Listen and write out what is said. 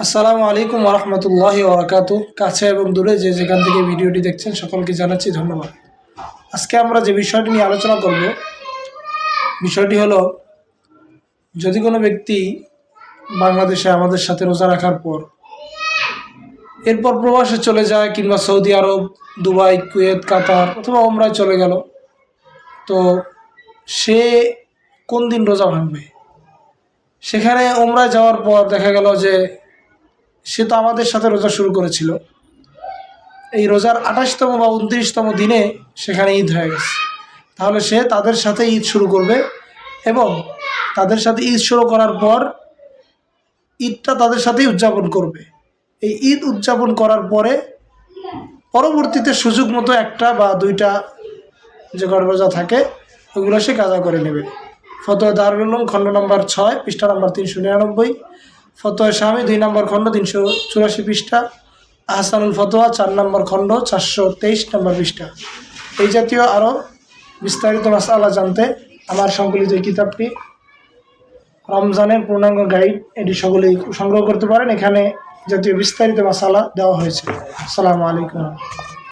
আসসালামু আলাইকুম ওরহমতুল্লাহি ওবরাকাতু। কাছে এবং দূরে যে যেখান থেকে ভিডিওটি দেখছেন সকলকে জানাচ্ছি ধন্যবাদ। আজকে আমরা যে বিষয়টি নিয়ে আলোচনা করব, বিষয়টি হলো, যদি কোনো ব্যক্তি বাংলাদেশে আমাদের সাথে রোজা রাখার পর এরপর প্রবাসে চলে যায়, কিংবা সৌদি আরব, দুবাই, কুয়েত, কাতার অথবা ওমরায় চলে গেল, তো সে কোন দিন রোজা ভাঙবে? সেখানে ওমরায় যাওয়ার পর দেখা গেল যে সে তো আমাদের সাথে রোজা শুরু করেছিল, এই রোজার 28তম বা 29তম দিনে সেখানে ঈদ হয়ে গেছে। তাহলে সে তাদের সাথে ঈদ শুরু করবে এবং তাদের সাথে ঈদ শুরু করার পর ঈদটা তাদের সাথেই উদযাপন করবে। এই ঈদ উদযাপন করার পরে পরবর্তীতে সুযোগ মতো একটা বা দুইটা যে রোজা থাকে ওগুলো সে কাজা করে নেবে। ফতোয়া দারুল উলুম খণ্ড নম্বর 6 পৃষ্ঠা নম্বর 399, ফতোয়া স্বামী 2 নম্বর খণ্ড 384 পৃষ্ঠা, আহসানুল ফতোয়া 4 নম্বর খণ্ড 423 নম্বর পৃষ্ঠা। এই জাতীয় আরও বিস্তারিত মাসআলা জানতে আমার সংকলিত এই কিতাবটি রমজানের পূর্ণাঙ্গ গাইড, এটি সকলেই সংগ্রহ করতে পারেন। এখানে জাতীয় বিস্তারিত মাসআলা দেওয়া হয়েছে। আসসালামু আলাইকুম।